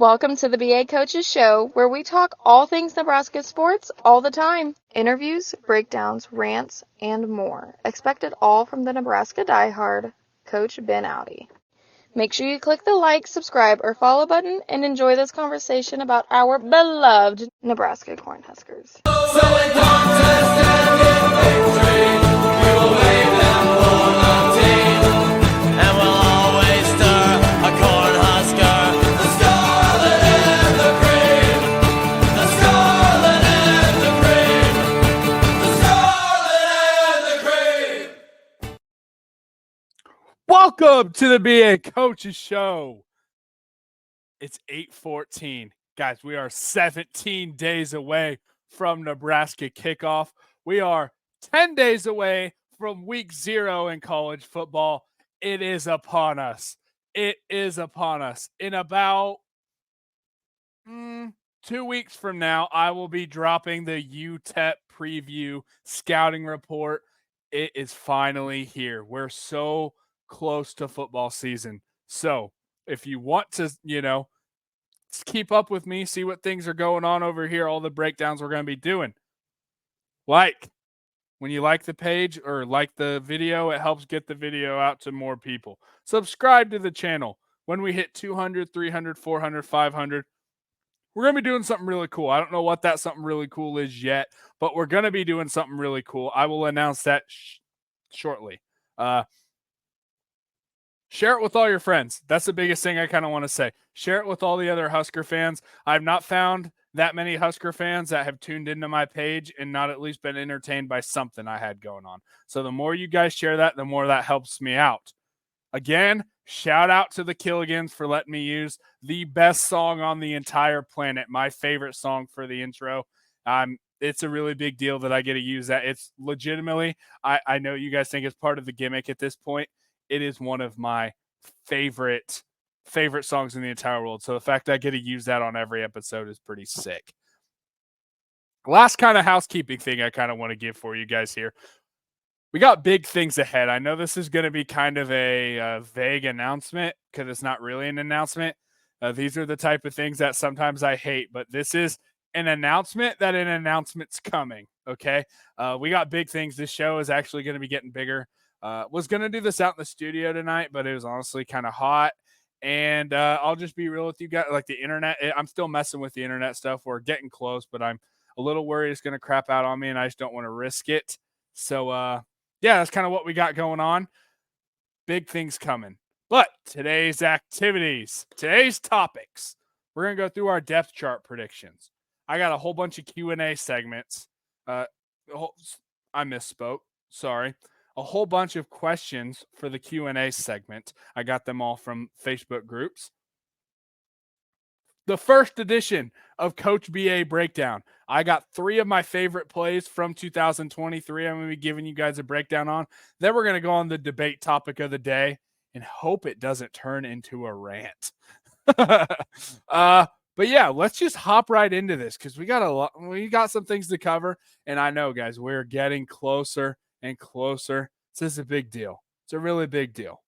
Welcome to the BA Coaches Show, where we talk all things Nebraska sports all the time. Interviews, breakdowns, rants, and more. Expect it all from the Nebraska diehard, Coach Ben Audi. Make sure you click the like, subscribe, or follow button and enjoy this conversation about our beloved Nebraska Cornhuskers. Welcome to the BA Coaches Show. It's 8:14. Guys, we are 17 days away from Nebraska kickoff. We are 10 days away from week 0 in college football. It is upon us. It is upon us. In about 2 weeks from now, I will be dropping the UTEP preview scouting report. It is finally here. We're so close to football season. So if you want to, keep up with me, see what things are going on over here, all the breakdowns we're going to be doing. When you like the page or like the video, it helps get the video out to more people. Subscribe to the channel. When we hit 200, 300, 400, 500, we're going to be doing something really cool. I don't know what that something really cool is yet, but we're going to be doing something really cool. I will announce that shortly. Share it with all your friends. That's the biggest thing I kind of want to say. Share it with all the other Husker fans. I've not found that many Husker fans that have tuned into my page and not at least been entertained by something I had going on. So the more you guys share that, the more that helps me out. Again, shout out to the Killigans for letting me use the best song on the entire planet, my favorite song for the intro. It's a really big deal that I get to use that. It's legitimately, I know you guys think it's part of the gimmick at this point. It is one of my favorite songs in the entire world. So the fact that I get to use that on every episode is pretty sick. Last kind of housekeeping thing I kind of want to give for you guys here. We got big things ahead. I know this is going to be kind of a vague announcement because it's not really an announcement. These are the type of things that sometimes I hate, but this is an announcement that an announcement's coming, okay? We got big things. This show is actually going to be getting bigger. Was going to do this out in the studio tonight, but it was honestly kind of hot. And I'll just be real with you guys. Like the internet, I'm still messing with the internet stuff. We're getting close, but I'm a little worried it's going to crap out on me, and I just don't want to risk it. So, yeah, that's kind of what we got going on. Big things coming. But today's activities, today's topics, we're going to go through our depth chart predictions. I got a whole bunch of Q&A segments. I misspoke. Sorry. A whole bunch of questions for the Q&A segment. I got them all from Facebook groups. The first edition of Coach BA Breakdown. I got 3 of my favorite plays from 2023. I'm going to be giving you guys a breakdown on. Then we're going to go on the debate topic of the day and hope it doesn't turn into a rant. But yeah, let's just hop right into this because we got some things to cover. And I know, guys, we're getting closer and closer. This is a big deal. It's a really big deal.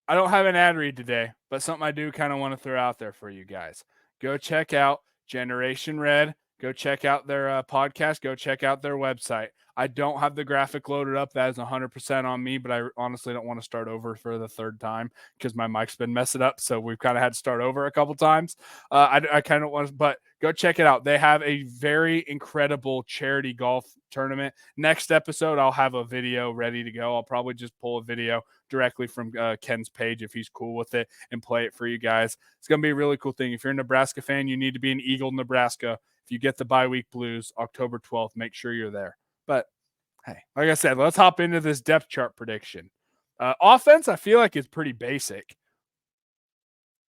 I don't have an ad read today, but something I do kind of want to throw out there for you guys. Go check out Generation Red. Go check out their podcast. Go check out their website. I don't have the graphic loaded up. That is 100% on me, but I honestly don't want to start over for the third time because my mic's been messing up. So we've kind of had to start over a couple times. I kind of want to, but go check it out. They have a very incredible charity golf tournament. Next episode, I'll have a video ready to go. I'll probably just pull a video directly from Ken's page if he's cool with it and play it for you guys. It's going to be a really cool thing. If you're a Nebraska fan, you need to be in Eagle, Nebraska. If you get the bye week blues, October 12th, make sure you're there. But hey, like I said, let's hop into this depth chart prediction. Offense, I feel like is pretty basic.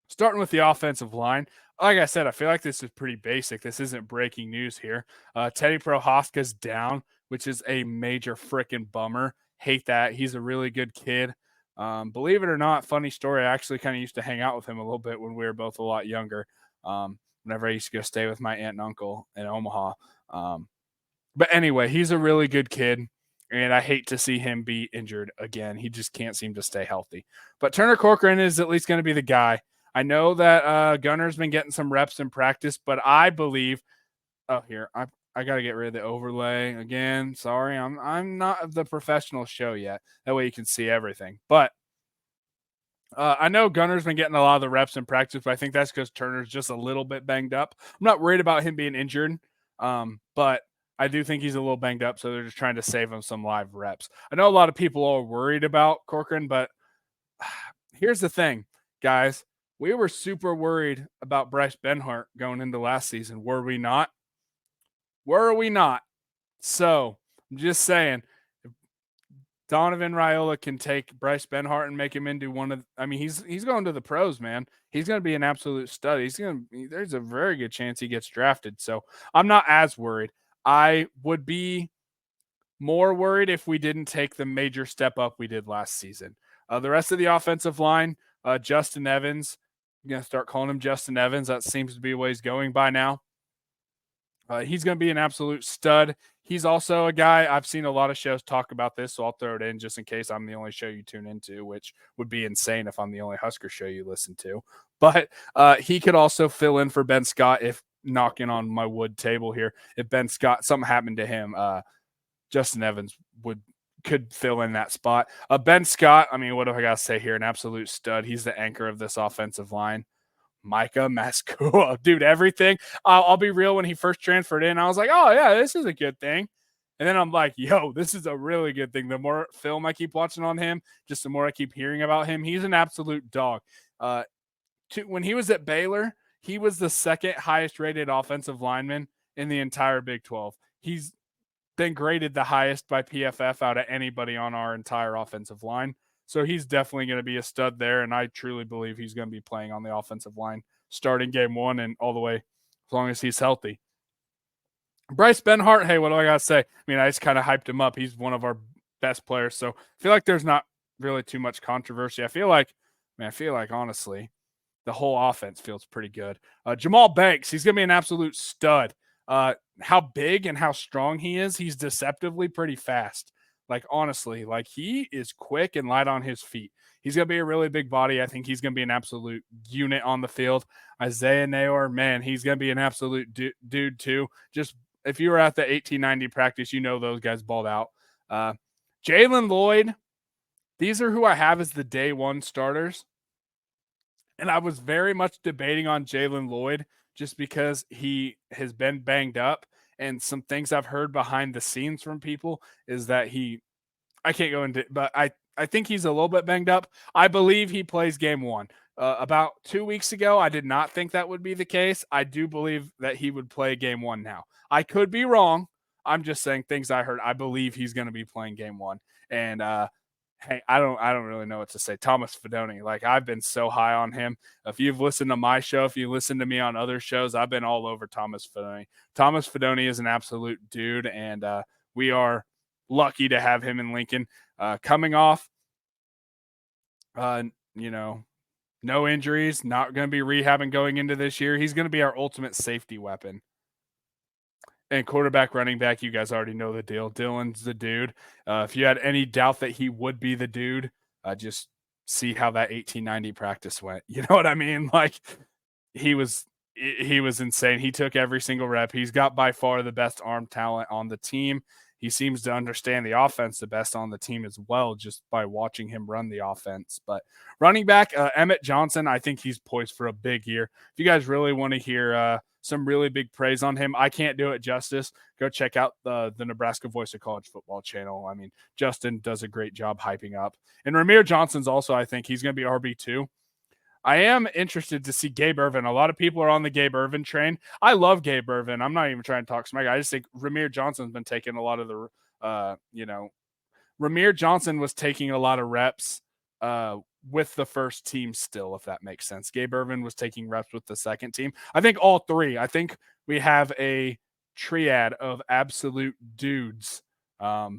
Starting with the offensive line, like I said, I feel like this is pretty basic. This isn't breaking news here. Teddy Prohaska's down, which is a major freaking bummer. Hate that. He's a really good kid. Believe it or not, funny story, I actually kind of used to hang out with him a little bit when we were both a lot younger. Whenever I used to go stay with my aunt and uncle in Omaha. But anyway, he's a really good kid, and I hate to see him be injured again. He just can't seem to stay healthy. But Turner Corcoran is at least going to be the guy. I know that Gunner's been getting some reps in practice, but I believe. Oh, here I got to get rid of the overlay again. Sorry, I'm not the professional show yet. That way you can see everything. But I know Gunner's been getting a lot of the reps in practice, but I think that's because Turner's just a little bit banged up. I'm not worried about him being injured, but I do think he's a little banged up, so they're just trying to save him some live reps. I know a lot of people are worried about Corcoran, but here's the thing, guys. We were super worried about Bryce Benhart going into last season, were we not? Were we not? So I'm just saying, Donovan Raiola can take Bryce Benhart and make him into one of. I mean, he's going to the pros, man. He's going to be an absolute stud. There's a very good chance he gets drafted. So I'm not as worried. I would be more worried if we didn't take the major step up we did last season. The rest of the offensive line, Justin Evans, I'm going to start calling him Justin Evans. That seems to be what he's going by now. He's going to be an absolute stud. He's also a guy, I've seen a lot of shows talk about this, so I'll throw it in just in case I'm the only show you tune into, which would be insane if I'm the only Husker show you listen to. But he could also fill in for Ben Scott if knocking on my wood table here. If Ben Scott, something happened to him, Justin Evans could fill in that spot. Ben Scott, I mean, what do I got to say here? An absolute stud. He's the anchor of this offensive line. Micah Maskua, dude, everything. I'll be real. When he first transferred in, I was like, oh, yeah, this is a good thing. And then I'm like, yo, this is a really good thing. The more film I keep watching on him, just the more I keep hearing about him. He's an absolute dog. When he was at Baylor, he was the second highest rated offensive lineman in the entire Big 12. He's been graded the highest by PFF out of anybody on our entire offensive line. So he's definitely going to be a stud there, and I truly believe he's going to be playing on the offensive line starting game one and all the way as long as he's healthy. Bryce Benhart, hey, what do I got to say? I mean, I just kind of hyped him up. He's one of our best players, so I feel like there's not really too much controversy. I feel like honestly, the whole offense feels pretty good. Jamal Banks, he's going to be an absolute stud. How big and how strong he is, he's deceptively pretty fast. Like, honestly, like he is quick and light on his feet. He's going to be a really big body. I think he's going to be an absolute unit on the field. Isaiah Nayor, man, he's going to be an absolute dude too. Just if you were at the 1890 practice, you know those guys balled out. Jalen Lloyd, these are who I have as the day one starters. And I was very much debating on Jalen Lloyd just because he has been banged up. And some things I've heard behind the scenes from people is that I can't go into, but I think he's a little bit banged up. I believe he plays game one. About 2 weeks ago, I did not think that would be the case. I do believe that he would play game one now. I could be wrong. I'm just saying things I heard. I believe he's going to be playing game one. And hey, I don't really know what to say. Thomas Fidone, like I've been so high on him. If you've listened to my show, if you listen to me on other shows, I've been all over Thomas Fidone. Thomas Fidone is an absolute dude, and we are lucky to have him in Lincoln. Coming off, no injuries, not going to be rehabbing going into this year. He's going to be our ultimate safety weapon. And quarterback, running back, you guys already know the deal. Dylan's the dude. If you had any doubt that he would be the dude, just see how that 1890 practice went. You know what I mean? Like he was insane. He took every single rep. He's got by far the best arm talent on the team. He seems to understand the offense the best on the team as well, just by watching him run the offense. But running back, Emmett Johnson, I think he's poised for a big year. If you guys really want to hear some really big praise on him, I can't do it justice. Go check out the Nebraska Voice of College Football channel. I mean, Justin does a great job hyping up. And Ramir Johnson's also, I think he's going to be RB2. I am interested to see Gabe Ervin. A lot of people are on the Gabe Ervin train. I love Gabe Ervin. I'm not even trying to talk smack. I just think Ramir Johnson's been taking a lot of the, Ramir Johnson was taking a lot of reps with the first team still, if that makes sense. Gabe Ervin was taking reps with the second team. I think all three. I think we have a triad of absolute dudes at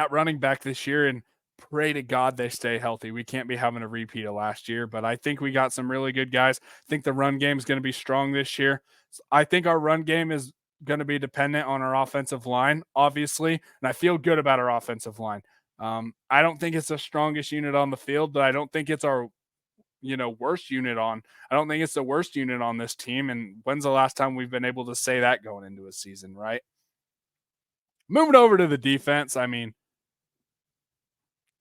running back this year, and pray to God they stay healthy. We can't be having a repeat of last year, but I think we got some really good guys. I think the run game is going to be strong this year. I think our run game is going to be dependent on our offensive line, obviously, and I feel good about our offensive line. I don't think it's the strongest unit on the field, but I don't think it's our worst unit on. I don't think it's the worst unit on this team. And when's the last time we've been able to say that going into a season, right? Moving over to the defense, I mean,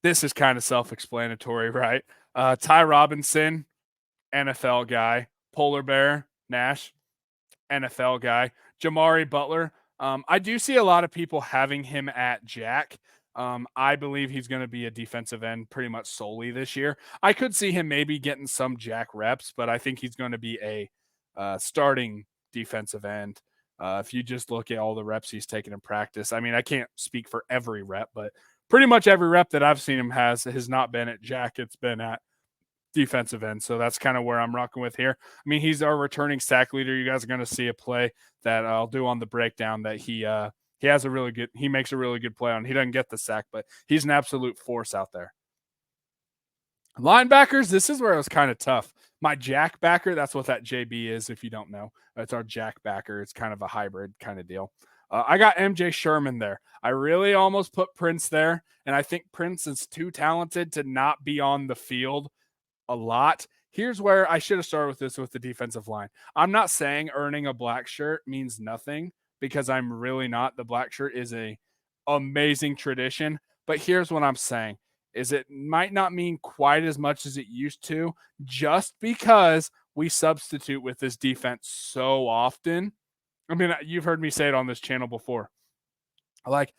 this is kind of self-explanatory, right? Ty Robinson, NFL guy. Polar Bear, Nash, NFL guy. Jamari Butler. I do see a lot of people having him at Jack. I believe he's going to be a defensive end pretty much solely this year. I could see him maybe getting some Jack reps, but I think he's going to be a starting defensive end. If you just look at all the reps he's taken in practice, I mean, I can't speak for every rep, but pretty much every rep that I've seen him has not been at Jack. It's been at defensive end. So that's kind of where I'm rocking with here. I mean, he's our returning sack leader. You guys are going to see a play that I'll do on the breakdown that he has a really good, he makes a really good play on. He doesn't get the sack, but he's an absolute force out there. Linebackers, this is where it was kind of tough. My jack backer, that's what that JB is, if you don't know. It's our jack backer. It's kind of a hybrid kind of deal. I got MJ Sherman there. I really almost put Prince there, and I think Prince is too talented to not be on the field a lot. Here's where I should have started with this with the defensive line. I'm not saying earning a black shirt means nothing, because I'm really not. The black shirt is a amazing tradition, but here's what I'm saying is it might not mean quite as much as it used to, just because we substitute with this defense so often. I mean, you've heard me say it on this channel before. Like,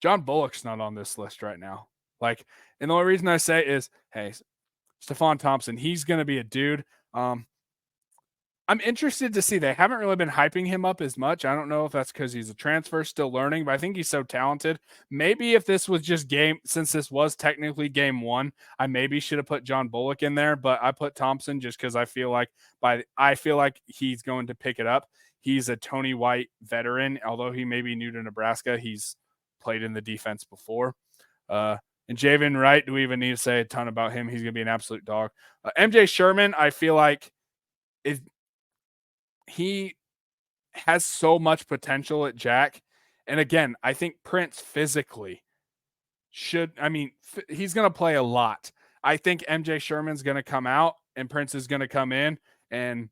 John Bullock's not on this list right now. Like, and the only reason I say is, hey, Stephon Thompson, he's going to be a dude. I'm interested to see. They haven't really been hyping him up as much. I don't know if that's because he's a transfer, still learning, but I think he's so talented. Maybe if this was just since this was technically game one, I maybe should have put John Bullock in there, but I put Thompson just because I feel like he's going to pick it up. He's a Tony White veteran, although he may be new to Nebraska. He's played in the defense before. And Javen Wright, do we even need to say a ton about him? He's going to be an absolute dog. MJ Sherman, I feel like he has so much potential at Jack. And again, I think Prince physically he's going to play a lot. I think MJ Sherman's going to come out and Prince is going to come in, and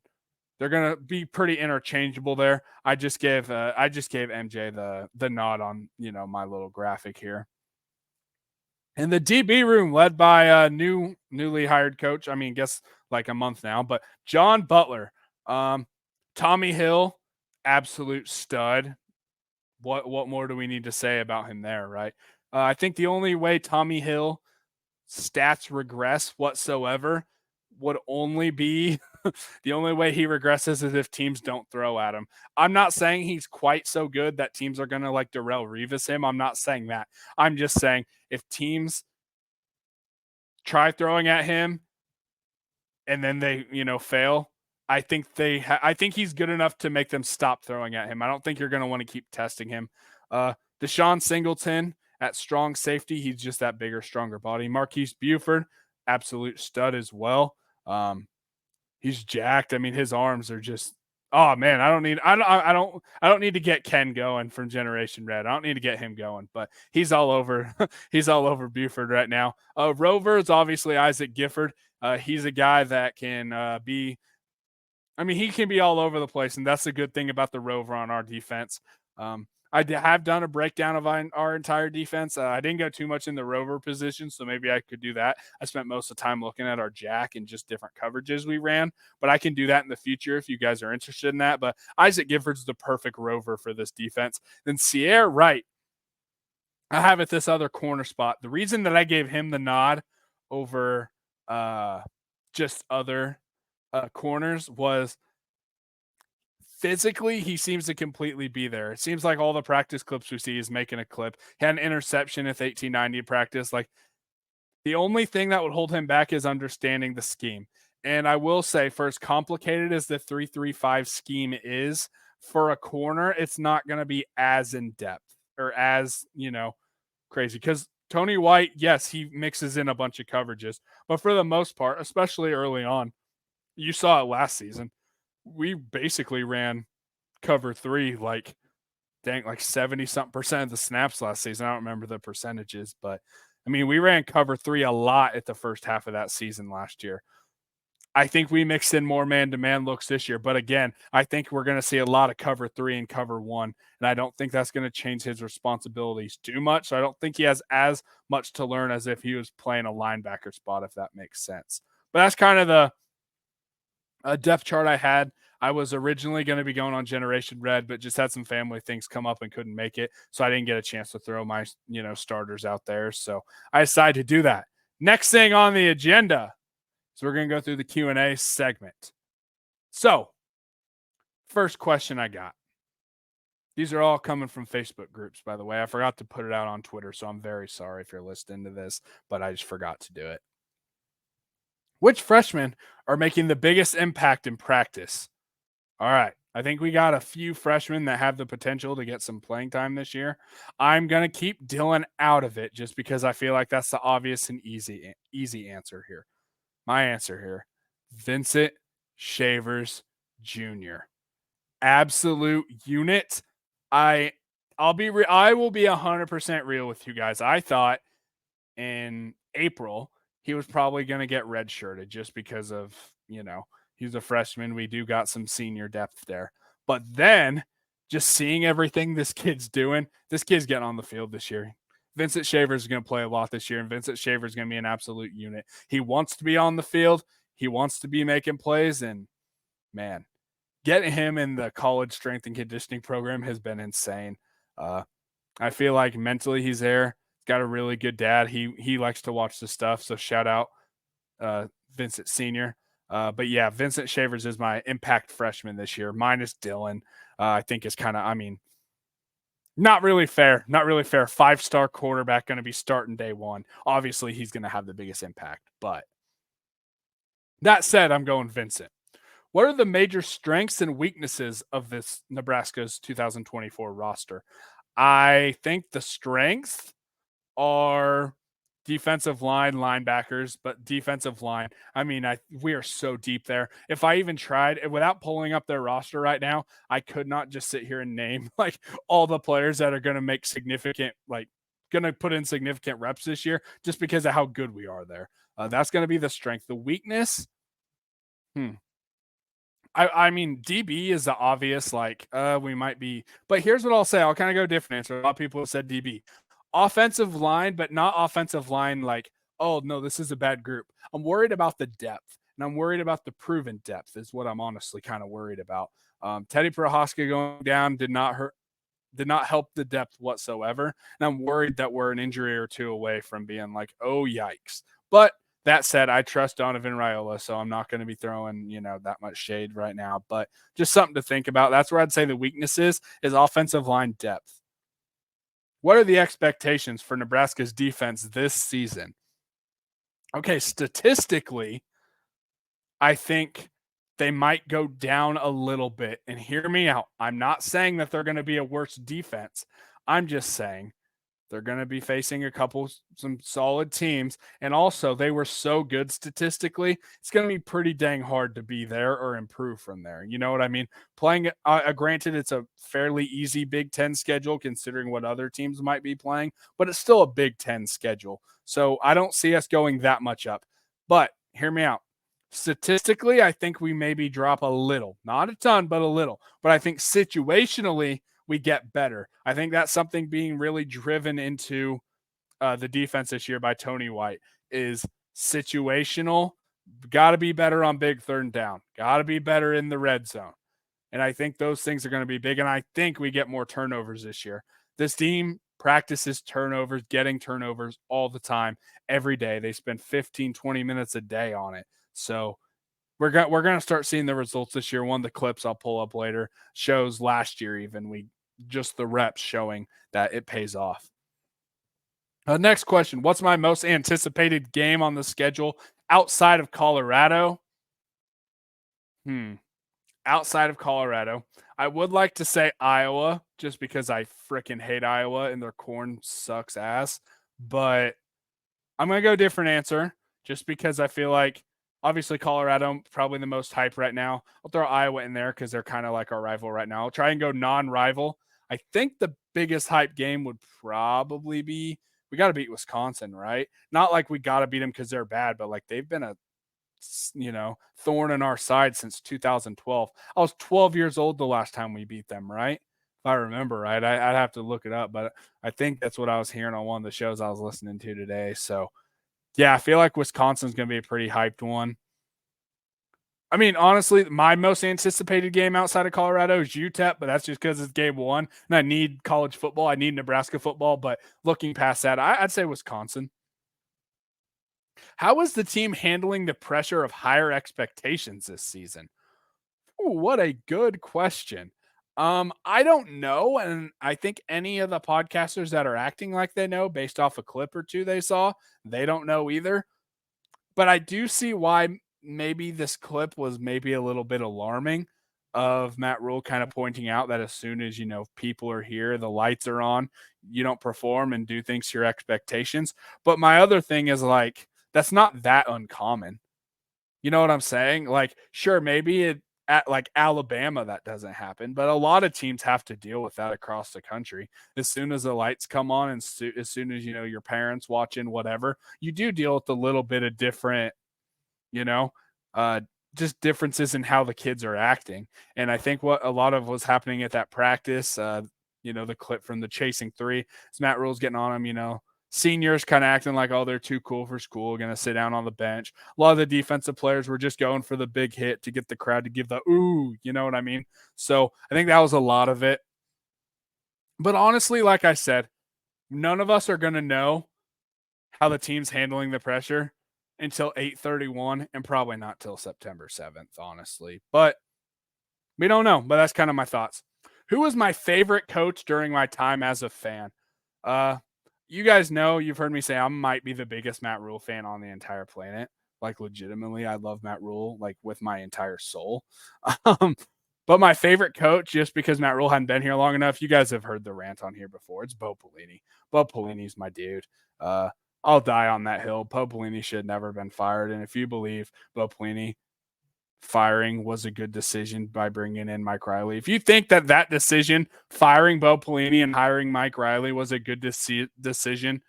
they're going to be pretty interchangeable there. I just gave MJ the nod on, my little graphic here. In the DB room, led by a newly hired coach. I mean, guess like a month now, but John Butler. Tommy Hill, absolute stud. What more do we need to say about him there, right? I think the only way Tommy Hill stats regress whatsoever would only be the only way he regresses is if teams don't throw at him. I'm not saying he's quite so good that teams are going to like Darrelle Revis him. I'm not saying that. I'm just saying if teams try throwing at him and then they, fail, I think I think he's good enough to make them stop throwing at him. I don't think you're going to want to keep testing him. Deshaun Singleton at strong safety. He's just that bigger, stronger body. Marquise Buford, absolute stud as well. He's jacked. I mean, his arms are just, oh man, I don't need to get Ken going from Generation Red. I don't need to get him going, but he's all over he's all over Buford right now. Rover is obviously Isaac Gifford. He's a guy that can he can be all over the place, and that's the good thing about the Rover on our defense. I have done a breakdown of our entire defense. I didn't go too much in the Rover position, so maybe I could do that. I spent most of the time looking at our jack and just different coverages we ran, but I can do that in the future if you guys are interested in that. But Isaac Gifford's the perfect Rover for this defense. Then Sierra Wright, I have at this other corner spot. The reason that I gave him the nod over just other corners was physically, he seems to completely be there. It seems like all the practice clips we see is making a clip. He had an interception at 1890 practice. Like, the only thing that would hold him back is understanding the scheme. And I will say, for as complicated as the 3-3-5 scheme is for a corner, it's not going to be as in depth or as, crazy. Because Tony White, yes, he mixes in a bunch of coverages, but for the most part, especially early on, you saw it last season, we basically ran cover 3 like 70-something% of the snaps last season. I don't remember the percentages, but I mean, we ran cover 3 a lot at the first half of that season last year. I think we mixed in more man-to-man looks this year, but again, I think we're going to see a lot of cover 3 and cover 1, and I don't think that's going to change his responsibilities too much. So I don't think he has as much to learn as if he was playing a linebacker spot, if that makes sense. But that's kind of the depth chart I had. I was originally going to be going on Generation Red, but just had some family things come up and couldn't make it, so I didn't get a chance to throw my starters out there. So I decided to do that. Next thing on the agenda, so we're going to go through the Q&A segment. So, first question I got. These are all coming from Facebook groups, by the way. I forgot to put it out on Twitter, so I'm very sorry if you're listening to this, but I just forgot to do it. Which freshmen are making the biggest impact in practice? All right. I think we got a few freshmen that have the potential to get some playing time this year. I'm going to keep Dylan out of it just because I feel like that's the obvious and easy answer here. My answer here, Vincent Shavers Jr. Absolute unit. I will be 100% real with you guys. I thought in April he was probably going to get redshirted just because of, he's a freshman. We do got some senior depth there. But then just seeing everything this kid's doing, this kid's getting on the field this year. Vincent Shavers is going to play a lot this year, and Vincent Shavers is going to be an absolute unit. He wants to be on the field. He wants to be making plays, and man, getting him in the college strength and conditioning program has been insane. I feel like mentally he's there. He's got a really good dad. He likes to watch the stuff, so shout out Vincent Senior. But yeah, Vincent Shavers is my impact freshman this year, minus Dylan. I think is kind of, not really fair. Not really fair. 5-star quarterback going to be starting day one. Obviously, he's going to have the biggest impact. But that said, I'm going Vincent. What are the major strengths and weaknesses of this Nebraska's 2024 roster? I think the strengths are defensive line, linebackers, but defensive line. We are so deep there. If I even tried without pulling up their roster right now, I could not just sit here and name like all the players that are going to make significant, going to put in significant reps this year just because of how good we are there. That's going to be the strength. The weakness, DB is the obvious, we might be, but here's what I'll say. I'll kind of go different answer. A lot of people have said DB. Offensive line, but not offensive line like, oh, no, this is a bad group. I'm worried about the depth, and I'm worried about the proven depth is what I'm honestly kind of worried about. Teddy Prohaska going down did not help the depth whatsoever, and I'm worried that we're an injury or two away from being like, oh, yikes. But that said, I trust Donovan Raiola, so I'm not going to be throwing, that much shade right now. But just something to think about. That's where I'd say the weakness is offensive line depth. What are the expectations for Nebraska's defense this season? Okay, statistically, I think they might go down a little bit. And hear me out. I'm not saying that they're going to be a worse defense. I'm just saying they're going to be facing some solid teams. And also, they were so good statistically, it's going to be pretty dang hard to be there or improve from there. You know what I mean? Playing, granted, it's a fairly easy Big Ten schedule considering what other teams might be playing, but it's still a Big Ten schedule. So I don't see us going that much up. But hear me out. Statistically, I think we maybe drop a little, not a ton, but a little. But I think situationally, we get better. I think that's something being really driven into the defense this year by Tony White is situational. Got to be better on big third and down. Got to be better in the red zone. And I think those things are going to be big. And I think we get more turnovers this year. This team practices turnovers, getting turnovers all the time, every day. They spend 15, 20 minutes a day on it. So we're going to start seeing the results this year. One of the clips I'll pull up later shows last year even just the reps showing that it pays off. Next question. What's my most anticipated game on the schedule outside of Colorado? Outside of Colorado, I would like to say Iowa just because I freaking hate Iowa and their corn sucks ass. But I'm going to go different answer just because I feel like obviously Colorado probably the most hype right now. I'll throw Iowa in there because they're kind of like our rival right now. I'll try and go non-rival. I think the biggest hype game would probably be we got to beat Wisconsin, right? Not like we got to beat them because they're bad, but like they've been a thorn in our side since 2012. I was 12 years old the last time we beat them, right? If I remember right, I'd have to look it up, but I think that's what I was hearing on one of the shows I was listening to today. So, yeah, I feel like Wisconsin's going to be a pretty hyped one. I mean, honestly, my most anticipated game outside of Colorado is UTEP, but that's just because it's game one, and I need college football. I need Nebraska football, but looking past that, I'd say Wisconsin. How is the team handling the pressure of higher expectations this season? Ooh, what a good question. I don't know, and I think any of the podcasters that are acting like they know based off a clip or two they saw, they don't know either. But I do see why maybe this clip was maybe a little bit alarming of Matt Rule kind of pointing out that as soon as, people are here, the lights are on, you don't perform and do things to your expectations. But my other thing is like, that's not that uncommon. You know what I'm saying? Like, sure, maybe at like Alabama that doesn't happen, but a lot of teams have to deal with that across the country. As soon as the lights come on, and as soon as your parents watching whatever, you do deal with a little bit of different, you know, uh, just differences in how the kids are acting. And I think what a lot of was happening at that practice, the clip from the chasing three, is Matt Rule's getting on him. Seniors kind of acting like, oh, they're too cool for school, going to sit down on the bench. A lot of the defensive players were just going for the big hit to get the crowd to give the ooh, you know what I mean? So I think that was a lot of it. But honestly, like I said, none of us are going to know how the team's handling the pressure until 8:31 and probably not till September 7th, honestly. But we don't know, but that's kind of my thoughts. Who was my favorite coach during my time as a fan? Uh you guys know, you've heard me say I might be the biggest Matt Rule fan on the entire planet. Like legitimately, I love Matt Rule like with my entire soul. Um but my favorite coach, just because Matt Rule hadn't been here long enough, you guys have heard the rant on here before. It's Bo Pelini. Bo Pelini's my dude. Uh, I'll die on that hill. Bo Pelini should never have been fired. And if you believe Bo Pelini firing was a good decision by bringing in Mike Riley, if you think that decision, firing Bo Pelini and hiring Mike Riley, was a good decision,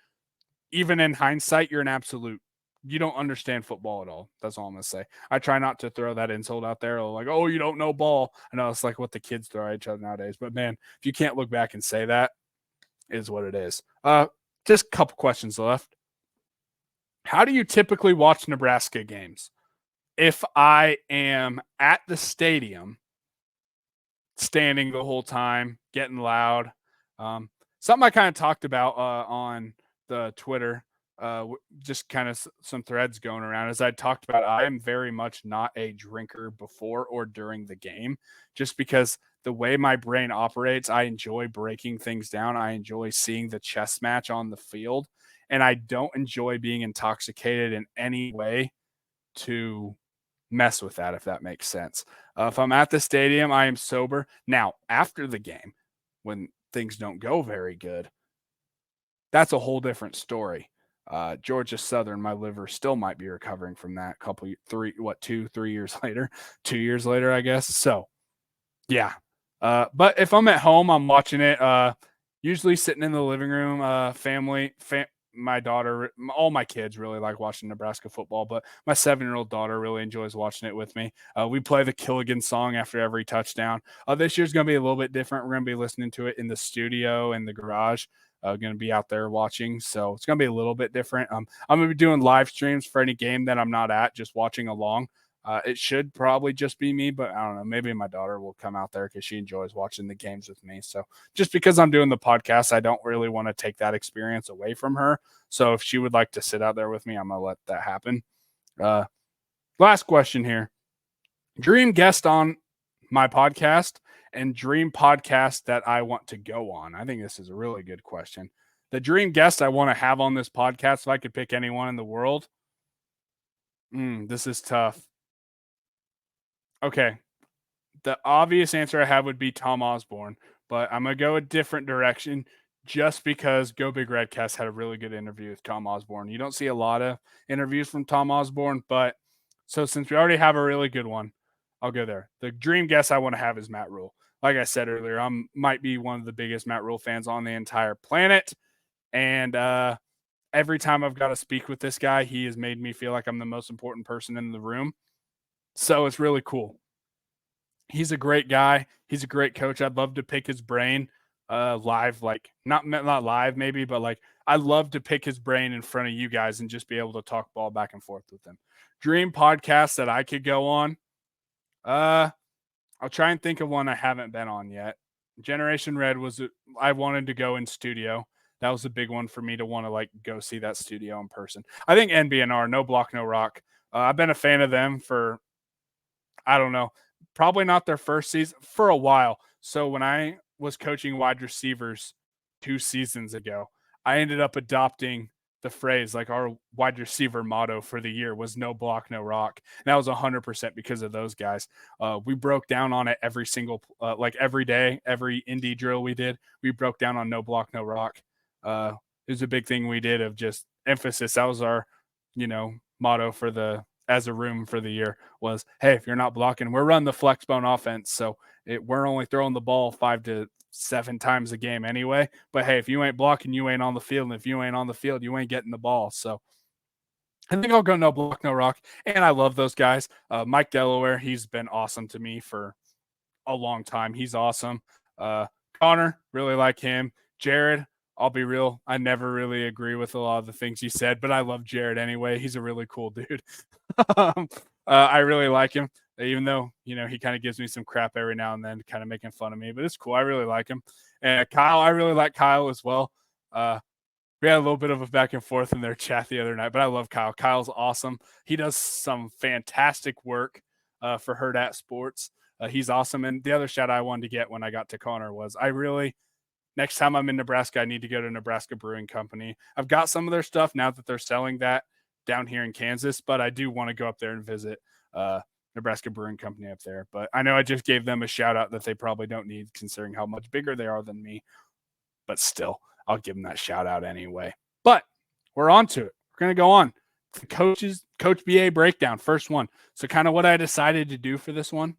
even in hindsight, you're an absolute. You don't understand football at all. That's all I'm gonna say. I try not to throw that insult out there, like, "Oh, you don't know ball." I know it's like what the kids throw at each other nowadays. But man, if you can't look back and say that, is what it is. Just a couple questions left. How do you typically watch Nebraska games? If I am at the stadium, standing the whole time, getting loud. Something I kind of talked about on the Twitter, just kind of some threads going around. As I talked about, I am very much not a drinker before or during the game, just because the way my brain operates, I enjoy breaking things down. I enjoy seeing the chess match on the field, and I don't enjoy being intoxicated in any way to mess with that, if that makes sense. If I'm at the stadium, I am sober. Now, after the game, when things don't go very good, that's a whole different story. Georgia Southern, my liver still might be recovering from that. 3 years later, 2 years later, I guess. So, yeah. But if I'm at home, I'm watching it. Usually sitting in the living room, my daughter, all my kids really like watching Nebraska football, but my 7-year-old daughter really enjoys watching it with me. We play the Killigan song after every touchdown. This year's going to be a little bit different. We're going to be listening to it in the studio, in the garage. Going to be out there watching, so it's going to be a little bit different. I'm going to be doing live streams for any game that I'm not at, just watching along. It should probably just be me, but I don't know. Maybe my daughter will come out there because she enjoys watching the games with me. So just because I'm doing the podcast, I don't really want to take that experience away from her. So if she would like to sit out there with me, I'm going to let that happen. Last question here. Dream guest on my podcast and dream podcast that I want to go on. I think this is a really good question. The dream guest I want to have on this podcast, if I could pick anyone in the world, this is tough. Okay, the obvious answer I have would be Tom Osborne, but I'm going to go a different direction just because Go Big Redcast had a really good interview with Tom Osborne. You don't see a lot of interviews from Tom Osborne, but so since we already have a really good one, I'll go there. The dream guest I want to have is Matt Rule. Like I said earlier, I might be one of the biggest Matt Rule fans on the entire planet. And every time I've got to speak with this guy, he has made me feel like I'm the most important person in the room. So it's really cool. He's a great guy. He's a great coach. I'd love to pick his brain live, like not live maybe, but like I'd love to pick his brain in front of you guys and just be able to talk ball back and forth with him. Dream podcast that I could go on. I'll try and think of one I haven't been on yet. Generation Red I wanted to go in studio. That was a big one for me to want to like go see that studio in person. I think NBNR, No Block No Rock. I've been a fan of them for, I don't know, probably not their first season, for a while. So when I was coaching wide receivers 2 seasons ago, I ended up adopting the phrase, like our wide receiver motto for the year was no block, no rock. And that was 100% because of those guys. We broke down on it every single, like every day, every indie drill we did, we broke down on no block, no rock. It was a big thing we did of just emphasis. That was our, motto for the, as a room for the year was, hey, if you're not blocking, we're running the flex bone offense. So we're only throwing the ball 5 to 7 times a game anyway. But hey, if you ain't blocking, you ain't on the field. And if you ain't on the field, you ain't getting the ball. So I think I'll go no block, no rock. And I love those guys. Mike Delaware, he's been awesome to me for a long time. He's awesome. Connor, really like him. Jared, I'll be real. I never really agree with a lot of the things he said, but I love Jared anyway. He's a really cool dude. I really like him, even though, he kind of gives me some crap every now and then, kind of making fun of me, but it's cool. I really like him. And Kyle, I really like Kyle as well. We had a little bit of a back and forth in their chat the other night, but I love Kyle. Kyle's awesome. He does some fantastic work for Herd at Sports. He's awesome. And the other shout I wanted to get when I got to Connor was next time I'm in Nebraska, I need to go to Nebraska Brewing Company. I've got some of their stuff now that they're selling that down here in Kansas, but I do want to go up there and visit Nebraska Brewing Company up there. But I know I just gave them a shout out that they probably don't need considering how much bigger they are than me. But still, I'll give them that shout out anyway. But we're on to it. We're going to go on. The Coach BA breakdown, first one. So kind of what I decided to do for this one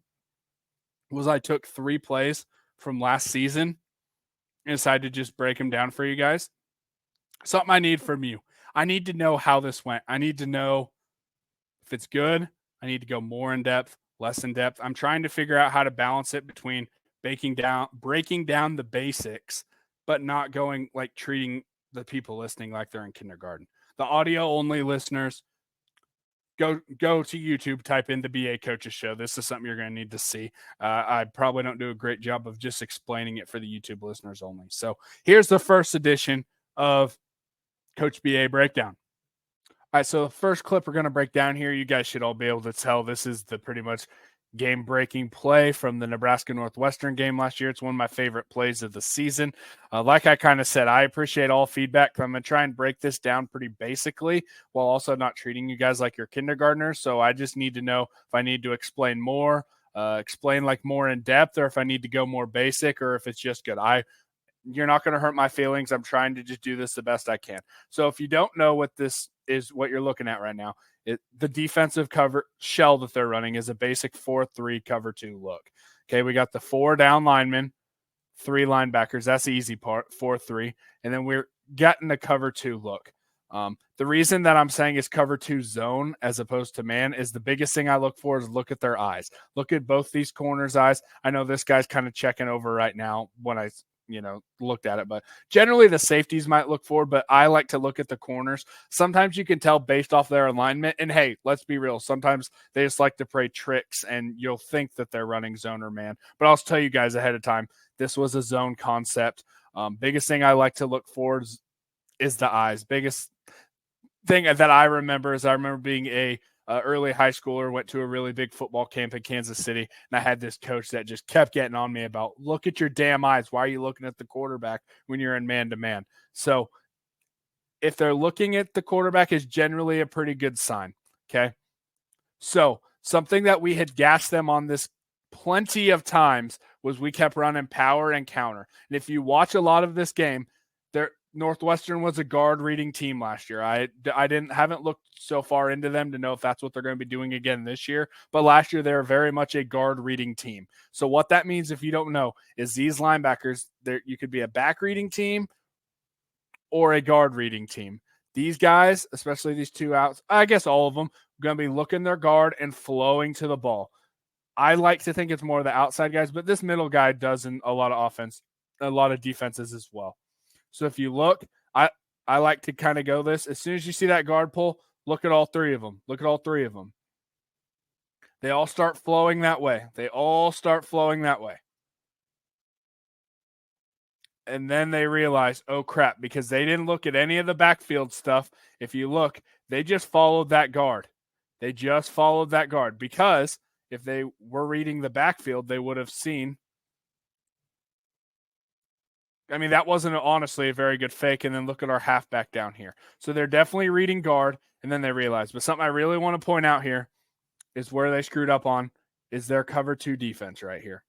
was I took 3 plays from last season and decided to just break them down for you guys. Something I need from you. I need to know how this went. I need to know if it's good. I need to go more in depth, less in depth. I'm trying to figure out how to balance it between breaking down the basics, but not going like treating the people listening like they're in kindergarten. The audio only listeners, go to YouTube, type in the BA Coaches Show. This is something you're going to need to see. I probably don't do a great job of just explaining it for the YouTube listeners only. So here's the first edition of Coach BA Breakdown. All right, so the first clip we're going to break down here, you guys should all be able to tell this is the pretty much game-breaking play from the Nebraska Northwestern game last year. It's one of my favorite plays of the season. Like I kind of said, I appreciate all feedback. I'm going to try and break this down pretty basically while also not treating you guys like you're kindergartners. So I just need to know if I need to explain more, explain like more in depth, or if I need to go more basic, or if it's just good. You're not going to hurt my feelings. I'm trying to just do this the best I can. So if you don't know what this is, what you're looking at right now, the defensive cover shell that they're running is a basic 4-3 cover 2 look. Okay, we got the 4 down linemen, 3 linebackers. That's the easy part, 4-3. And then we're getting the cover 2 look. The reason that I'm saying is cover 2 zone as opposed to man is the biggest thing I look for is look at their eyes. Look at both these corners' eyes. I know this guy's kind of checking over right now when I looked at it, but generally the safeties might look forward, but I like to look at the corners. Sometimes you can tell based off their alignment, and hey, let's be real, sometimes they just like to play tricks and you'll think that they're running zone or man, but I'll tell you guys ahead of time, this was a zone concept. Biggest thing I like to look for is the eyes. Biggest thing that I remember is I remember being a early high schooler, went to a really big football camp in Kansas City, and I had this coach that just kept getting on me about, look at your damn eyes. Why are you looking at the quarterback when you're in man-to-man? So if they're looking at the quarterback is generally a pretty good sign, okay? So something that we had gassed them on this plenty of times was we kept running power and counter. And if you watch a lot of this game, Northwestern was a guard reading team last year. I haven't looked so far into them to know if that's what they're going to be doing again this year. But last year they were very much a guard reading team. So what that means, if you don't know, is these linebackers, you could be a back reading team or a guard reading team. These guys, especially these two outs, I guess all of them, going to be looking their guard and flowing to the ball. I like to think it's more the outside guys, but this middle guy does in a lot of offense, a lot of defenses as well. So if you look, I like to kind of go this. As soon as you see that guard pull, look at all three of them. Look at all three of them. They all start flowing that way. They all start flowing that way. And then they realize, oh crap, because they didn't look at any of the backfield stuff. If you look, they just followed that guard. They just followed that guard because if they were reading the backfield, they would have seen. I mean, that wasn't honestly a very good fake. And then look at our halfback down here. So they're definitely reading guard, and then they realize. But something I really want to point out here is where they screwed up on is their cover 2 defense right here.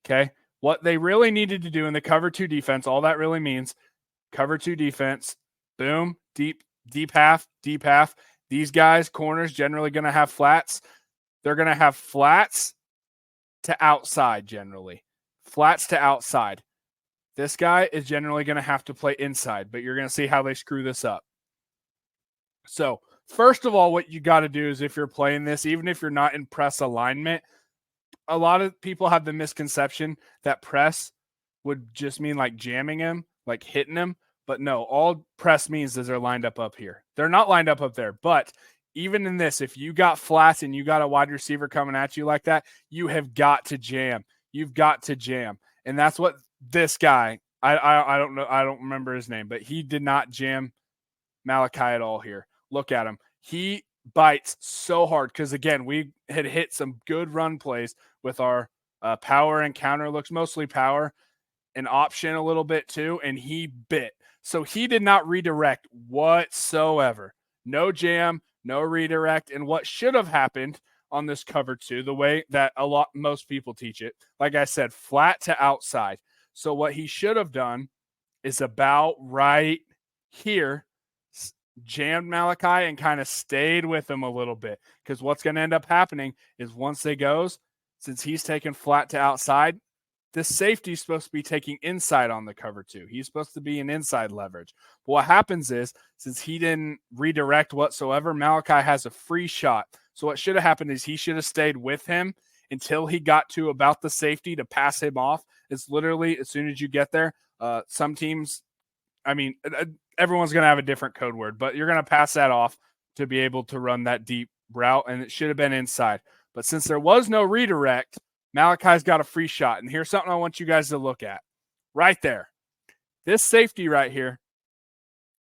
Okay. What they really needed to do in the cover 2 defense, all that really means cover 2 defense, boom, deep half. These guys, corners, generally going to have flats. They're going to have flats to outside generally. Flats to outside. This guy is generally going to have to play inside, but you're going to see how they screw this up. So, first of all, what you got to do is if you're playing this, even if you're not in press alignment, a lot of people have the misconception that press would just mean like jamming him, like hitting him. But no, all press means is they're lined up here. They're not lined up there. But even in this, if you got flats and you got a wide receiver coming at you like that, you have got to jam. You've got to jam. And that's what this guy, I don't know, I don't remember his name, but he did not jam Malachi at all here. Look at him. He bites so hard because, again, we had hit some good run plays with our power and counter looks, mostly power, and option a little bit too, and he bit. So he did not redirect whatsoever. No jam, no redirect. And what should have happened on this cover 2, the way that most people teach it, like I said, flat to outside. So what he should have done is about right here, jammed Malachi and kind of stayed with him a little bit. Because what's going to end up happening is once they goes, since he's taking flat to outside, this safety is supposed to be taking inside on the cover 2. He's supposed to be an inside leverage. But what happens is, since he didn't redirect whatsoever, Malachi has a free shot. So what should have happened is he should have stayed with him until he got to about the safety to pass him off. It's literally as soon as you get there. Some teams, I mean, everyone's going to have a different code word, but you're going to pass that off to be able to run that deep route, and it should have been inside. But since there was no redirect, Malachi's got a free shot. And here's something I want you guys to look at. Right there. This safety right here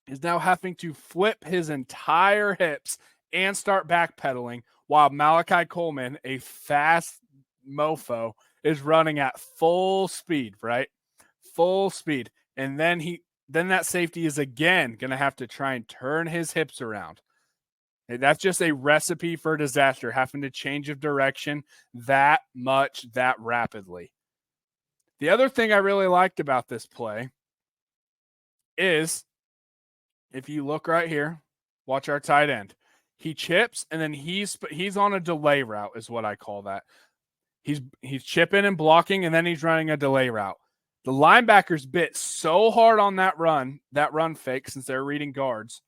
is now having to flip his entire hips and start backpedaling while Malachi Coleman, a fast mofo, is running at full speed, right? Full speed. And then that safety is again going to have to try and turn his hips around. That's just a recipe for disaster, having to change of direction that much, that rapidly. The other thing I really liked about this play is, if you look right here, watch our tight end. He chips, and then he's on a delay route is what I call that. He's chipping and blocking, and then he's running a delay route. The linebackers bit so hard on that run fake, since they're reading guards.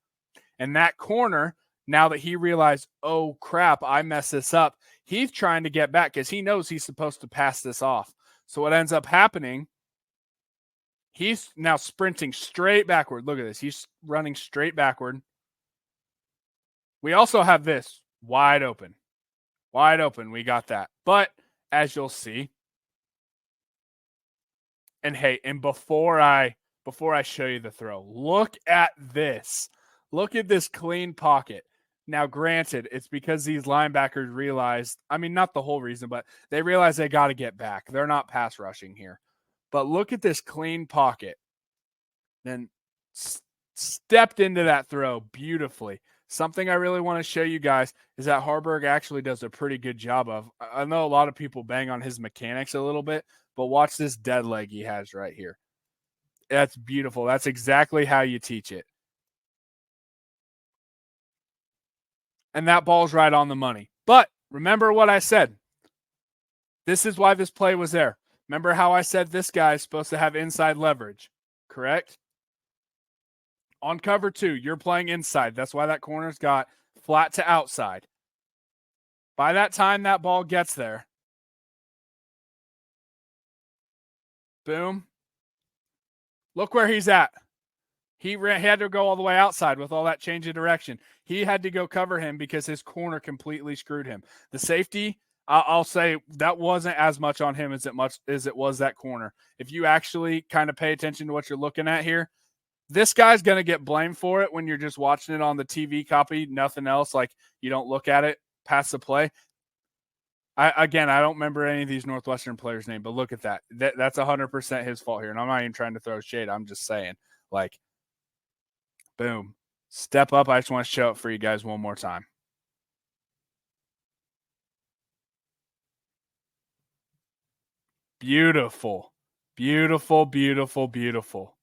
And that corner, now that he realized, oh crap, I messed this up, he's trying to get back because he knows he's supposed to pass this off. So what ends up happening, he's now sprinting straight backward. Look at this. He's running straight backward. We also have this wide open. Wide open. We got that. But as you'll see, and hey, and before I show you the throw, look at this. Look at this clean pocket. Now, granted, it's because these linebackers realized, I mean, not the whole reason, but they realize they got to get back. They're not pass rushing here. But look at this clean pocket. Then stepped into that throw beautifully. Something I really want to show you guys is that Harburg actually does a pretty good job of. I know a lot of people bang on his mechanics a little bit, but watch this dead leg he has right here. That's beautiful. That's exactly how you teach it. And that ball's right on the money. But remember what I said. This is why this play was there. Remember how I said this guy is supposed to have inside leverage, correct? On cover 2, you're playing inside. That's why that corner's got flat to outside. By that time that ball gets there, boom. Look where he's at. He had to go all the way outside with all that change of direction. He had to go cover him because his corner completely screwed him. The safety, I'll say that wasn't as much on him as it was that corner. If you actually kind of pay attention to what you're looking at here, this guy's going to get blamed for it when you're just watching it on the TV copy, nothing else. Like you don't look at it past the play. I don't remember any of these Northwestern players' name, but look at that. That's 100% his fault here. And I'm not even trying to throw shade. I'm just saying, like, boom. Step up. I just want to show it for you guys one more time. Beautiful. Beautiful, beautiful, beautiful.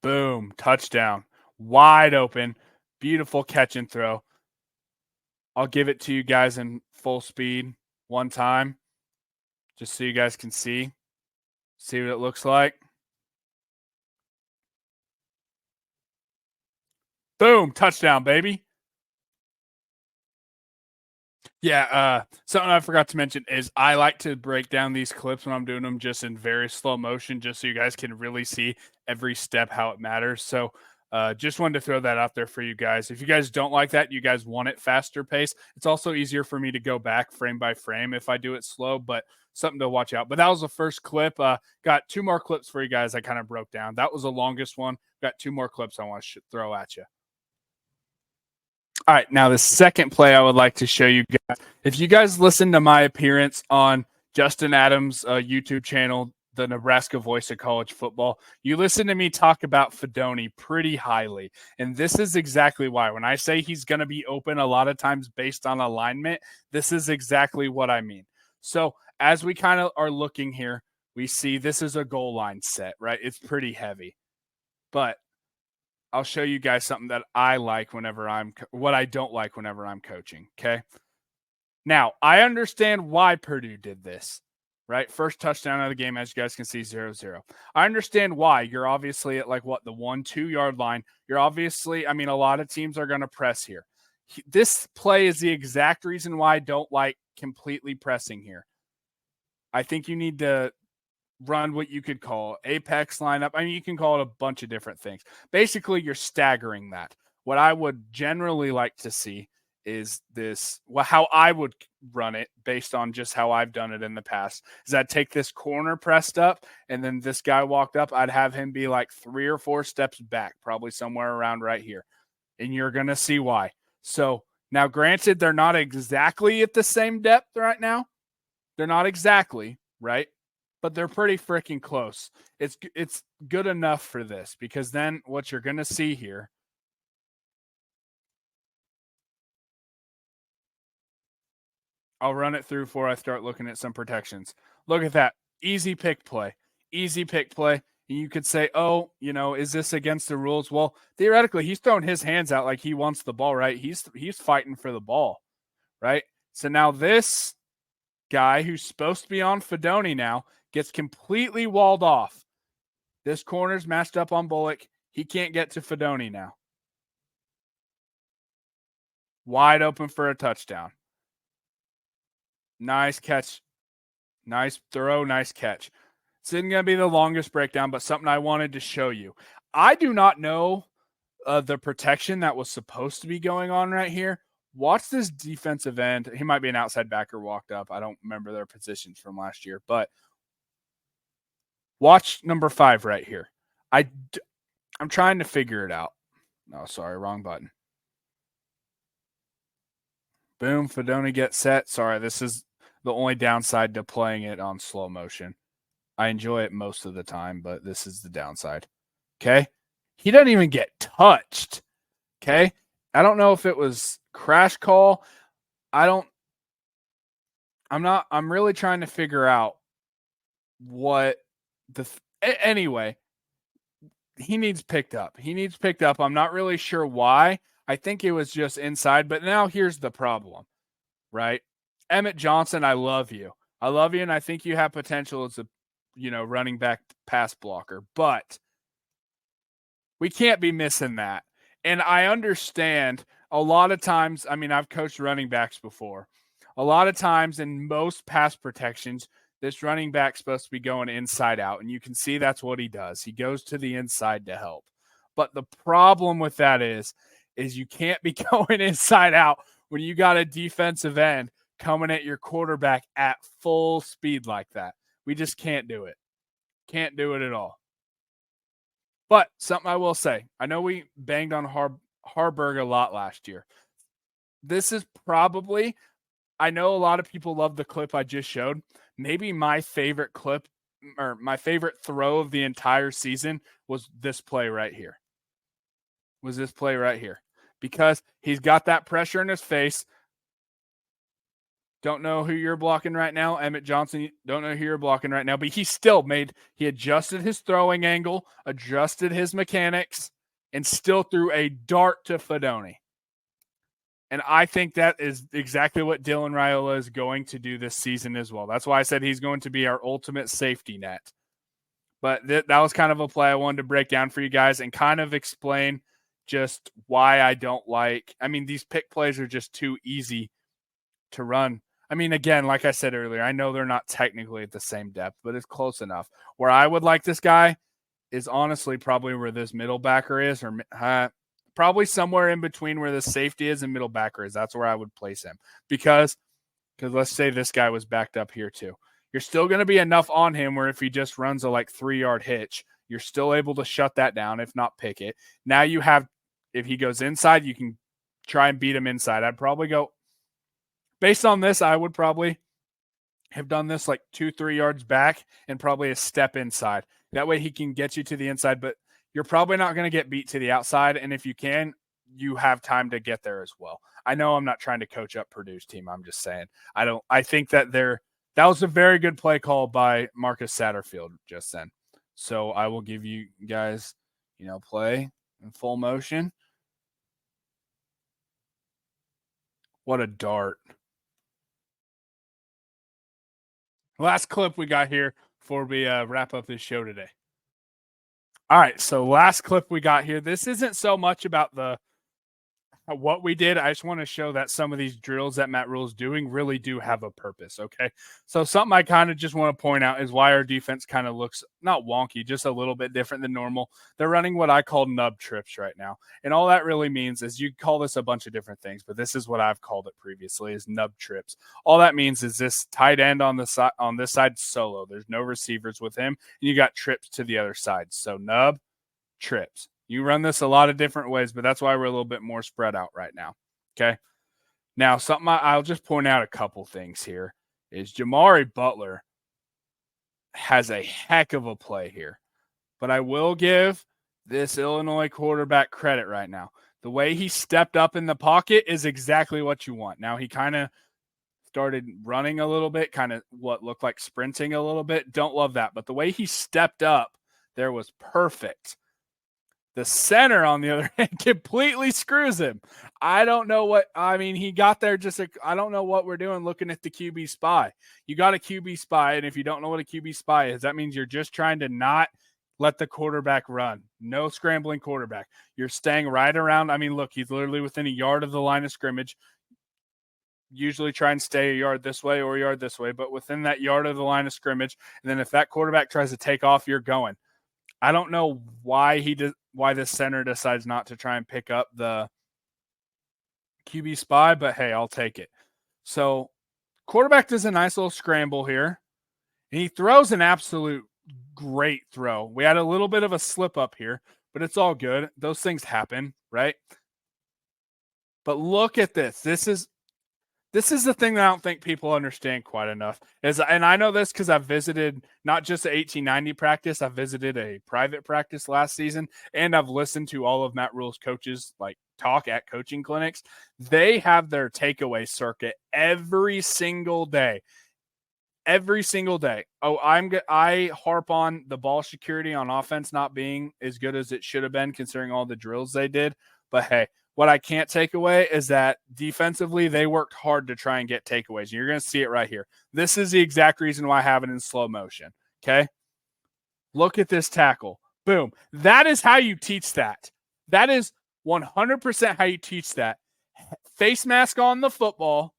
Boom. Touchdown. Wide open. Beautiful catch and throw. I'll give it to you guys in full speed one time, just so you guys can see what it looks like. Boom, touchdown, baby. Yeah, something I forgot to mention is I like to break down these clips when I'm doing them just in very slow motion, just so you guys can really see every step how it matters. So just wanted to throw that out there for you guys. If you guys don't like that, you guys want it faster pace. It's also easier for me to go back frame by frame if I do it slow, but something to watch out. But that was the first clip. Got 2 more clips for you guys I kind of broke down. That was the longest one. Got 2 more clips I want to throw at you. All right, now the second play I would like to show you guys. If you guys listen to my appearance on Justin Adams' YouTube channel, the Nebraska Voice of College Football, you listen to me talk about Fedoni pretty highly. And this is exactly why. When I say he's going to be open a lot of times based on alignment, this is exactly what I mean. So as we kind of are looking here, we see this is a goal line set, right? It's pretty heavy. But I'll show you guys something that I like what I don't like whenever I'm coaching. Okay. Now, I understand why Purdue did this, right? First touchdown of the game, as you guys can see, 0-0. I understand why. You're obviously at the 1-2 yard line. You're obviously, a lot of teams are going to press here. This play is the exact reason why I don't like completely pressing here. I think you need to run what you could call apex lineup. You can call it a bunch of different things. Basically, you're staggering that. What I would generally like to see is this, how I would run it based on just how I've done it in the past, is I'd take this corner pressed up, and then this guy walked up, I'd have him be like 3 or 4 steps back, probably somewhere around right here. And you're going to see why. So now, granted, they're not exactly at the same depth right now. They're not exactly, right? But they're pretty freaking close. It's good enough for this, because then what you're going to see here, I'll run it through before I start looking at some protections. Look at that. Easy pick play. Easy pick play. And you could say, oh, is this against the rules? Well, theoretically, he's throwing his hands out like he wants the ball, right? He's fighting for the ball, right? So now this guy who's supposed to be on Fedoni now gets completely walled off. This corner's matched up on Bullock. He can't get to Fedoni now. Wide open for a touchdown. Nice catch. Nice throw. Nice catch. This isn't going to be the longest breakdown, but something I wanted to show you. I do not know the protection that was supposed to be going on right here. Watch this defensive end. He might be an outside backer walked up. I don't remember their positions from last year, but watch number 5 right here. I'm trying to figure it out. No, sorry, wrong button. Boom, Fedoni gets set. Sorry, this is the only downside to playing it on slow motion. I enjoy it most of the time, but this is the downside. Okay? He doesn't even get touched. Okay? I don't know if it was crash call. I'm really trying to figure out what anyway, he needs picked up. I'm not really sure why. I think it was just inside, but now here's the problem, right? Emmett Johnson, I love you. And I think you have potential as a, running back pass blocker, but We can't be missing that. And I understand a lot of times, I mean, I've coached running backs before. A lot of times in most pass protections, this running back's supposed to be going inside out. And you can see that's what he does. He goes to the inside to help. But the problem with that is you can't be going inside out when you got a defensive end coming at your quarterback at full speed like that. We just can't do it. Can't do it at all. But something I will say, I know we banged on Harburg a lot last year. This is probably, I know a lot of people love the clip I just showed. Maybe my favorite clip or my favorite throw of the entire season was this play right here. Because he's got that pressure in his face. Don't know who you're blocking right now. Emmett Johnson, don't know who you're blocking right now, but he adjusted his throwing angle, adjusted his mechanics, and still threw a dart to Fedoni. And I think that is exactly what Dylan Raiola is going to do this season as well. That's why I said he's going to be our ultimate safety net. But that was kind of a play I wanted to break down for you guys and kind of explain just why I don't like. I mean, these pick plays are just too easy to run. I mean, again, like I said earlier, I know they're not technically at the same depth, but it's close enough. Where I would like this guy is honestly probably where this middle backer is, or probably somewhere in between where the safety is and middle backer is. That's where I would place him. Because let's say this guy was backed up here too. You're still going to be enough on him where if he just runs a 3-yard hitch, you're still able to shut that down, if not pick it. Now you have, if he goes inside, you can try and beat him inside. I'd probably go, based on this, I would probably have done this 2-3 yards back and probably a step inside. That way he can get you to the inside, but you're probably not going to get beat to the outside. And if you can, you have time to get there as well. I know I'm not trying to coach up Purdue's team. I'm just saying, I think that that was a very good play call by Marcus Satterfield just then. So I will give you guys, play in full motion. What a dart. Last clip we got here before we wrap up this show today. All right, so last clip we got here. This isn't so much about what we did. I just want to show that some of these drills that Matt Rhule's doing really do have a purpose, okay? So something I kind of just want to point out is why our defense kind of looks not wonky, just a little bit different than normal. They're running what I call nub trips right now. And all that really means is you call this a bunch of different things, but this is what I've called it previously is nub trips. All that means is this tight end on this side solo. There's no receivers with him, and you got trips to the other side. So nub trips. You run this a lot of different ways, but that's why we're a little bit more spread out right now. Okay. Now, something I'll just point out a couple things here is Jamari Butler has a heck of a play here, but I will give this Illinois quarterback credit right now. The way he stepped up in the pocket is exactly what you want. Now, he kind of started running a little bit, kind of what looked like sprinting a little bit. Don't love that, but the way he stepped up there was perfect. The center, on the other hand, completely screws him. I don't know what – I mean, he got there I don't know what we're doing looking at the QB spy. You got a QB spy, and if you don't know what a QB spy is, that means you're just trying to not let the quarterback run. No scrambling quarterback. You're staying right around – I mean, look, he's literally within a yard of the line of scrimmage. Usually try and stay a yard this way or a yard this way, but within that yard of the line of scrimmage. And then if that quarterback tries to take off, you're going. I don't know why the center decides not to try and pick up the QB spy, but hey, I'll take it. So quarterback does a nice little scramble here, and he throws an absolute great throw. We had a little bit of a slip up here, but it's all good. Those things happen, right? But look at this. This is the thing that I don't think people understand quite enough. And I know this because I've visited not just the 1890 practice, I visited a private practice last season, and I've listened to all of Matt Rhule's coaches talk at coaching clinics. They have their takeaway circuit every single day. Every single day. Oh, I harp on the ball security on offense not being as good as it should have been considering all the drills they did. But hey, what I can't take away is that defensively, they worked hard to try and get takeaways. And you're going to see it right here. This is the exact reason why I have it in slow motion. Okay. Look at this tackle. Boom. That is how you teach that. That is 100% how you teach that. Face mask on the football.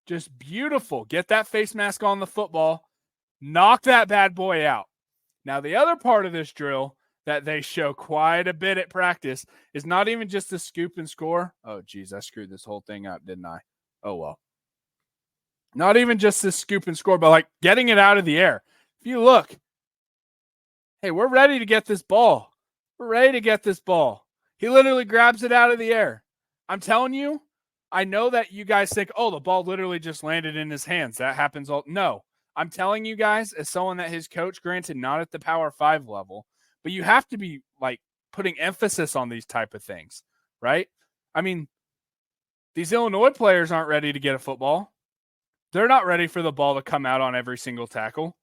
Just beautiful. Get that face mask on the football. Knock that bad boy out. Now, the other part of this drill that they show quite a bit at practice is not even just the scoop and score. Oh, geez, I screwed this whole thing up, didn't I? Oh, well. Not even just this scoop and score, but like getting it out of the air. If you look, hey, we're ready to get this ball. We're ready to get this ball. He literally grabs it out of the air. I'm telling you, I know that you guys think, oh, the ball literally just landed in his hands. That happens all. No, I'm telling you guys, as someone that his coach, granted, not at the Power 5 level, but you have to be like putting emphasis on these type of things, right? I mean, these Illinois players aren't ready to get a football. They're not ready for the ball to come out on every single tackle.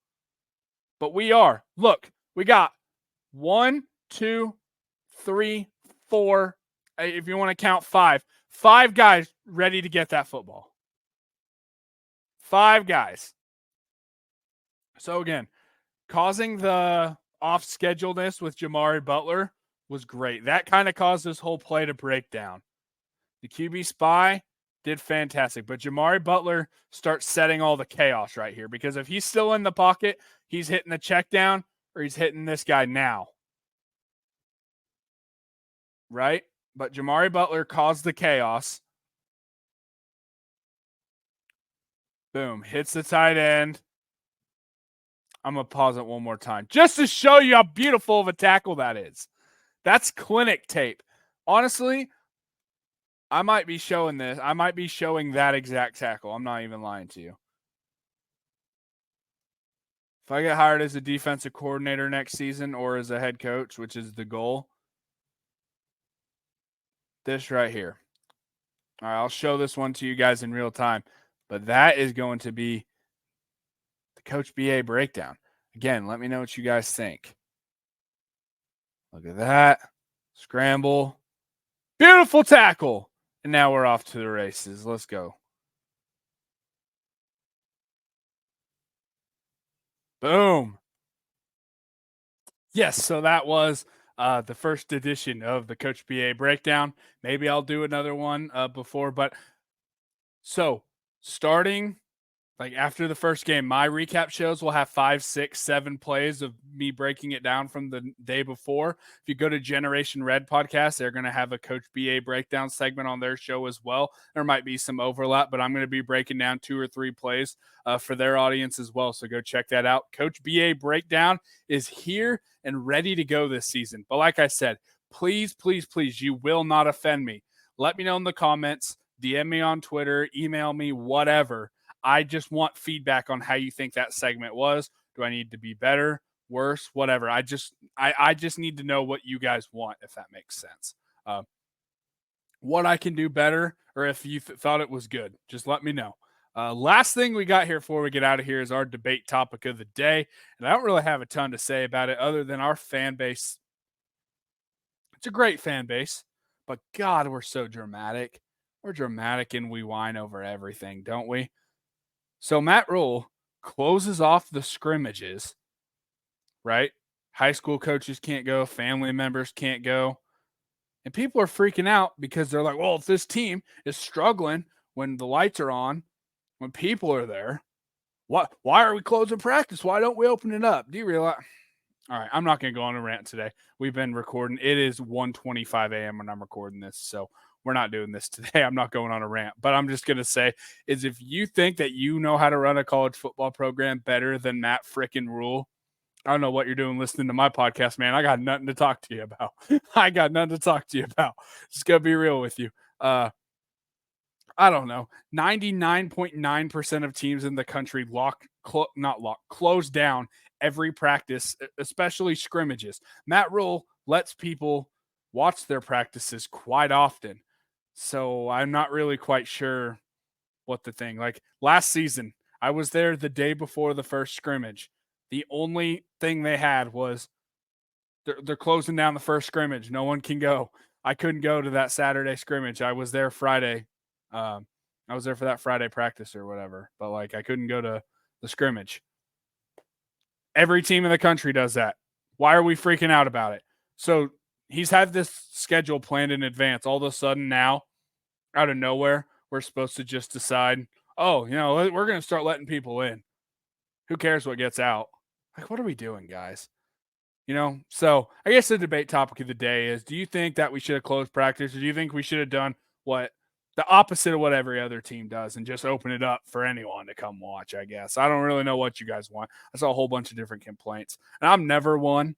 But we are. Look, we got 1, 2, 3, 4. If you want to count 5 guys ready to get that football. 5 guys. So again, causing the off scheduledness with Jamari Butler was great. That kind of caused this whole play to break down. The QB spy did fantastic, but Jamari Butler starts setting all the chaos right here because if he's still in the pocket, he's hitting the check down or he's hitting this guy now. Right? But Jamari Butler caused the chaos. Boom. Hits the tight end. I'm going to pause it one more time just to show you how beautiful of a tackle that is. That's clinic tape. Honestly, I might be showing this. I might be showing that exact tackle. I'm not even lying to you. If I get hired as a defensive coordinator next season or as a head coach, which is the goal, this right here. All right, I'll show this one to you guys in real time. But that is going to be the Coach BA breakdown. Again, let me know what you guys think. Look at that. Scramble. Beautiful tackle. And now we're off to the races. Let's go. Boom. Yes, so that was the first edition of the Coach BA breakdown. Maybe I'll do another one before, but so starting like after the first game, my recap shows will have 5, 6, 7 plays of me breaking it down from the day before. If you go to Generation Red podcast, they're going to have a Coach BA breakdown segment on their show as well. There might be some overlap, but I'm going to be breaking down 2 or 3 plays for their audience as well. So go check that out. Coach BA breakdown is here and ready to go this season. But like I said, please, please, please, you will not offend me. Let me know in the comments, DM me on Twitter, email me, whatever. I just want feedback on how you think that segment was. Do I need to be better, worse, whatever? I just need to know what you guys want, if that makes sense. What I can do better, or if you thought it was good, just let me know. Last thing we got here before we get out of here is our debate topic of the day. And I don't really have a ton to say about it other than our fan base. It's a great fan base, but God, we're so dramatic. We're dramatic and we whine over everything, don't we? So Matt Rule closes off the scrimmages, right? High school coaches can't go, family members can't go. And people are freaking out because they're like, well, if this team is struggling when the lights are on, when people are there, why are we closing practice? Why don't we open it up? Do you realize? All right, I'm not going to go on a rant today. We've been recording. It is 1:25 a.m. when I'm recording this, so we're not doing this today. I'm not going on a rant, but I'm just going to say is if you think that you know how to run a college football program better than Matt frickin' Rule, I don't know what you're doing listening to my podcast, man. I got nothing to talk to you about. I got nothing to talk to you about. Just going to be real with you. I don't know. 99.9% of teams in the country close down every practice, especially scrimmages. Matt Rule lets people watch their practices quite often. So I'm not really quite sure what the thing. Like last season, I was there the day before the first scrimmage. The only thing they had was they're closing down the first scrimmage. No one can go. I couldn't go to that Saturday scrimmage. I was there Friday. I was there for that Friday practice or whatever, but like I couldn't go to the scrimmage. Every team in the country does that. Why are we freaking out about it? So he's had this schedule planned in advance. All of a sudden now, out of nowhere, we're supposed to just decide, oh, we're going to start letting people in. Who cares what gets out? Like, what are we doing, guys? So I guess the debate topic of the day is, do you think that we should have closed practice, or do you think we should have done what the opposite of what every other team does and just open it up for anyone to come watch? I guess I don't really know what you guys want. I saw a whole bunch of different complaints, and I'm never one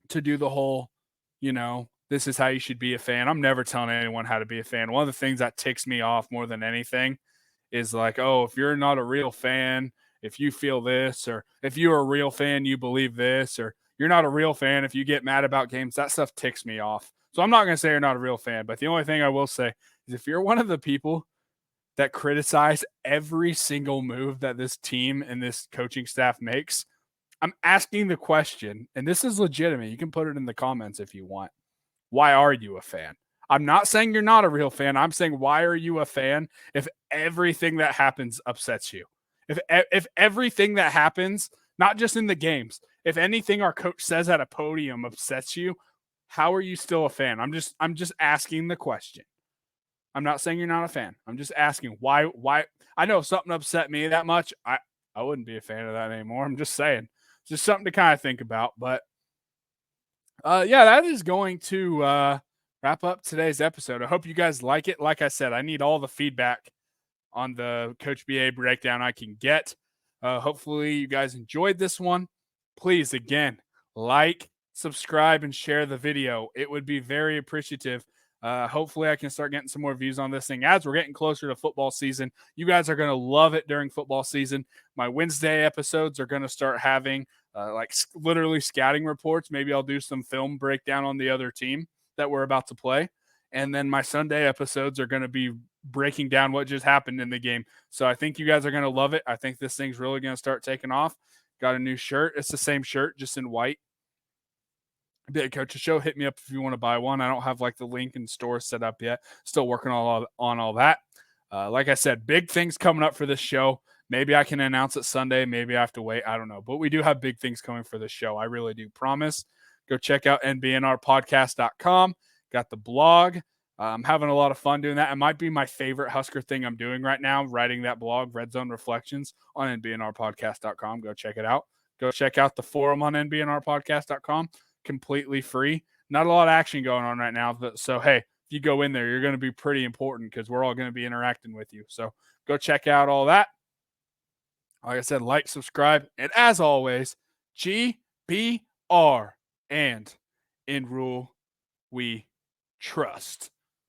to do the whole, this is how you should be a fan. I'm never telling anyone how to be a fan. One of the things that ticks me off more than anything is like, oh, if you're not a real fan, if you feel this, or if you're a real fan, you believe this, or you're not a real fan if you get mad about games. That stuff ticks me off. So I'm not going to say you're not a real fan, but the only thing I will say is if you're one of the people that criticize every single move that this team and this coaching staff makes, I'm asking the question, and this is legitimate. You can put it in the comments if you want. Why are you a fan? I'm not saying you're not a real fan. I'm saying, why are you a fan if everything that happens upsets you? If everything that happens, not just in the games, if anything our coach says at a podium upsets you, how are you still a fan? I'm just asking the question. I'm not saying you're not a fan. I'm just asking why I know if something upset me that much, I wouldn't be a fan of that anymore. I'm just saying. It's just something to kind of think about. But yeah, that is going to wrap up today's episode. I hope you guys like it. Like I said, I need all the feedback on the Coach BA breakdown I can get. Hopefully, you guys enjoyed this one. Please, again, like, subscribe, and share the video. It would be very appreciative. Hopefully, I can start getting some more views on this thing as we're getting closer to football season. You guys are going to love it during football season. My Wednesday episodes are going to start having like literally scouting reports. Maybe I'll do some film breakdown on the other team that we're about to play. And then my Sunday episodes are going to be breaking down what just happened in the game. So I think you guys are going to love it. I think this thing's really going to start taking off. Got a new shirt. It's the same shirt, just in white. Big Coach's Show. Hit me up if you want to buy one. I don't have like the link and store set up yet. Still working on all that. Like I said, big things coming up for this show. Maybe I can announce it Sunday. Maybe I have to wait. I don't know. But we do have big things coming for this show. I really do promise. Go check out nbnrpodcast.com. Got the blog. I'm having a lot of fun doing that. It might be my favorite Husker thing I'm doing right now, writing that blog, Red Zone Reflections, on nbnrpodcast.com. Go check it out. Go check out the forum on nbnrpodcast.com. Completely free. Not a lot of action going on right now. So, hey, if you go in there, you're going to be pretty important because we're all going to be interacting with you. So go check out all that. Like I said, like, subscribe, and as always, GBR, and in rule we trust.